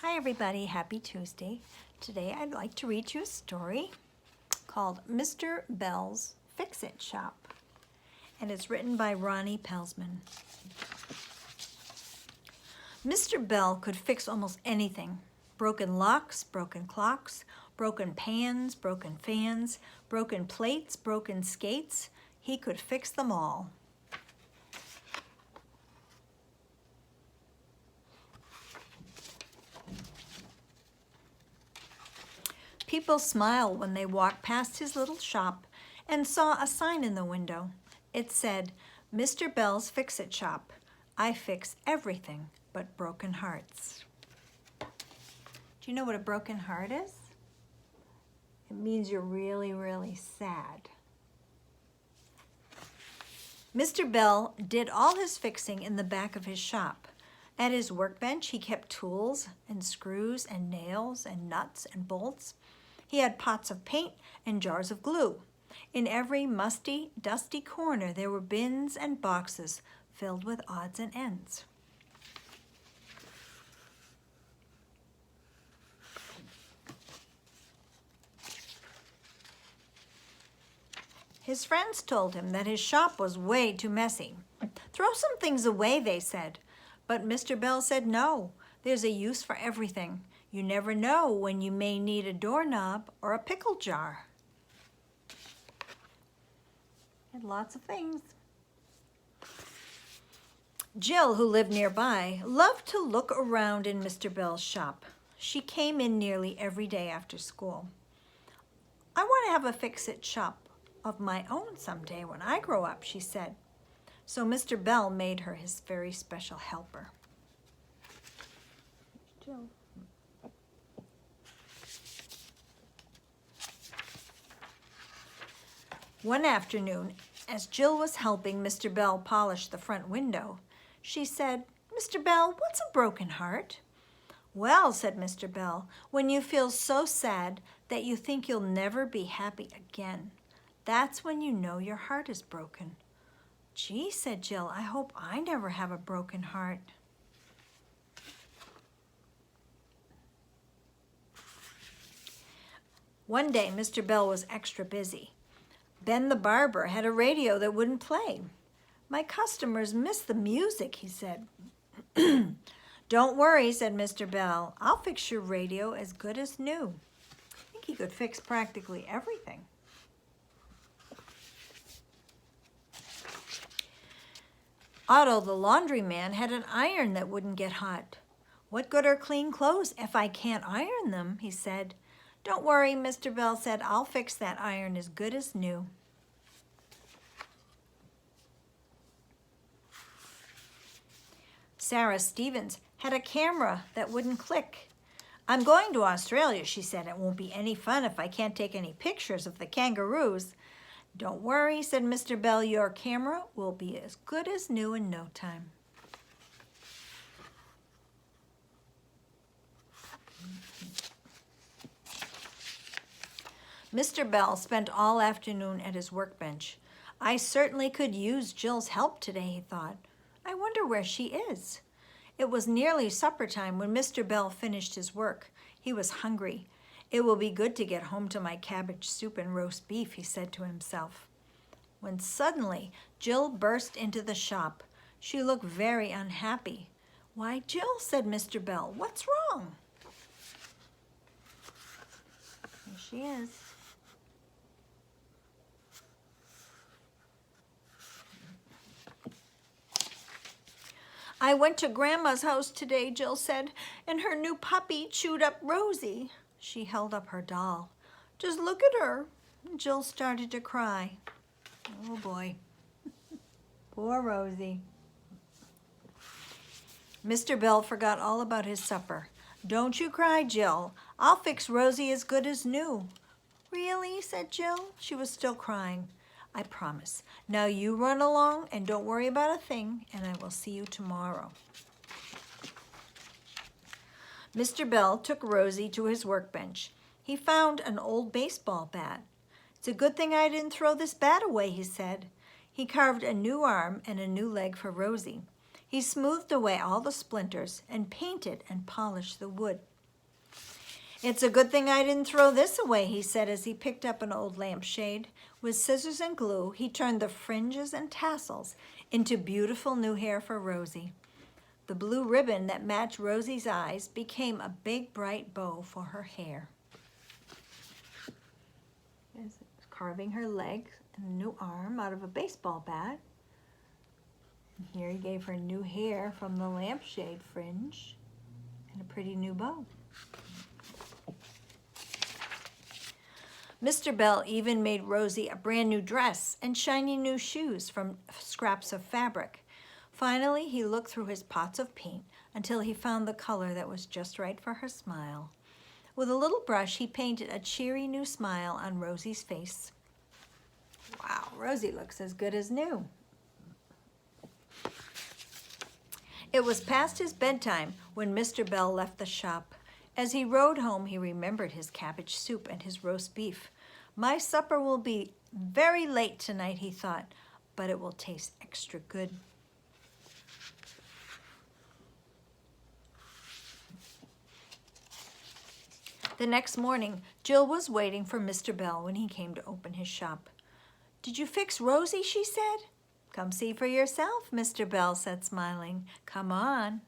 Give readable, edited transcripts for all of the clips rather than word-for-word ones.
Hi everybody, happy Tuesday. Today I'd like to read you a story called Mr. Bell's Fix-It Shop, and it's written by Ronne Peltzman. Mr. Bell could fix almost anything. Broken locks, broken clocks, broken pans, broken fans, broken plates, broken skates. He could fix them all. People smiled when they walked past his little shop and saw a sign in the window. It said, Mr. Bell's Fix-It Shop. I fix everything but broken hearts. Do you know what a broken heart is? It means you're really, really sad. Mr. Bell did all his fixing in the back of his shop. At his workbench, he kept tools and screws and nails and nuts and bolts. He had pots of paint and jars of glue. In every musty, dusty corner, there were bins and boxes filled with odds and ends. His friends told him that his shop was way too messy. Throw some things away, they said. But Mr. Bell said no, there's a use for everything. You never know when you may need a doorknob or a pickle jar. And lots of things. Jill, who lived nearby, loved to look around in Mr. Bell's shop. She came in nearly every day after school. I want to have a fix-it shop of my own someday when I grow up, she said. So Mr. Bell made her his very special helper. Jill. One afternoon, as Jill was helping Mr. Bell polish the front window, she said, Mr. Bell, what's a broken heart? Well, said Mr. Bell, when you feel so sad that you think you'll never be happy again. That's when you know your heart is broken. Gee, said Jill, I hope I never have a broken heart. One day, Mr. Bell was extra busy. Ben the barber had a radio that wouldn't play. My customers miss the music, he said. Don't worry, said Mr. Bell. I'll fix your radio as good as new. I think he could fix practically everything. Otto, the laundryman, had an iron that wouldn't get hot. What good are clean clothes if I can't iron them, he said. Don't worry, Mr. Bell said, I'll fix that iron as good as new. Sarah Stevens had a camera that wouldn't click. I'm going to Australia, she said. It won't be any fun if I can't take any pictures of the kangaroos. Don't worry, said Mr. Bell, your camera will be as good as new in no time. Mr. Bell spent all afternoon at his workbench. I certainly could use Jill's help today, he thought. I wonder where she is. It was nearly supper time when Mr. Bell finished his work. He was hungry. It will be good to get home to my cabbage soup and roast beef, he said to himself. When suddenly Jill burst into the shop. She looked very unhappy. Why, Jill, said Mr. Bell, what's wrong? Here she is. I went to Grandma's house today, Jill said, and her new puppy chewed up Rosie. She held up her doll. Just look at her. Jill started to cry. Oh boy. Poor Rosie. Mr. Bell forgot all about his supper. Don't you cry, Jill. I'll fix Rosie as good as new. Really? Said Jill. She was still crying. I promise. Now you run along and don't worry about a thing, and I will see you tomorrow. Mr. Bell took Rosie to his workbench. He found an old baseball bat. It's a good thing I didn't throw this bat away, he said. He carved a new arm and a new leg for Rosie. He smoothed away all the splinters and painted and polished the wood. It's a good thing I didn't throw this away, he said as he picked up an old lampshade. With scissors and glue, he turned the fringes and tassels into beautiful new hair for Rosie. The blue ribbon that matched Rosie's eyes became a big bright bow for her hair. Carving her leg and a new arm out of a baseball bat. And here he gave her new hair from the lampshade fringe and a pretty new bow. Mr. Bell even made Rosie a brand new dress and shiny new shoes from scraps of fabric. Finally, he looked through his pots of paint until he found the color that was just right for her smile. With a little brush, he painted a cheery new smile on Rosie's face. Wow, Rosie looks as good as new. It was past his bedtime when Mr. Bell left the shop. As he rode home, he remembered his cabbage soup and his roast beef. My supper will be very late tonight, he thought, but it will taste extra good. The next morning, Jill was waiting for Mr. Bell when he came to open his shop. "Did you fix Rosie?" she said. "Come see for yourself," Mr. Bell said, smiling. "Come on."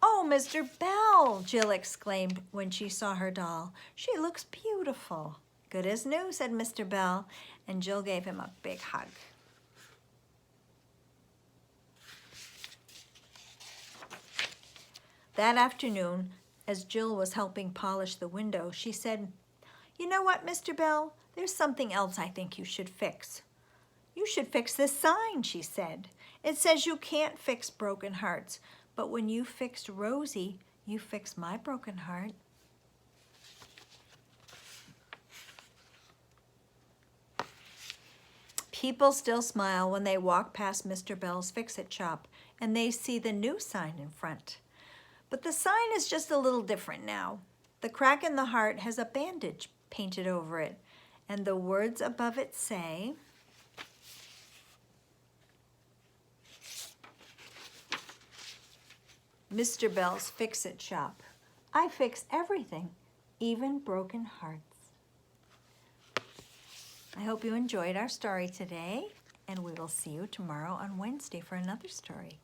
"Oh, Mr. Bell," Jill exclaimed when she saw her doll. "She looks beautiful." "Good as new," said Mr. Bell, and Jill gave him a big hug. That afternoon, as Jill was helping polish the window, she said, "You know what, Mr. Bell? There's something else I think you should fix." "You should fix this sign," she said. "It says you can't fix broken hearts, but when you fixed Rosie, you fixed my broken heart." People still smile when they walk past Mr. Bell's Fixit shop and they see the new sign in front. But the sign is just a little different now. The crack in the heart has a bandage painted over it, and the words above it say, "Mr. Bell's Fixit shop. I fix everything, even broken hearts." I hope you enjoyed our story today, and we will see you tomorrow on Wednesday for another story.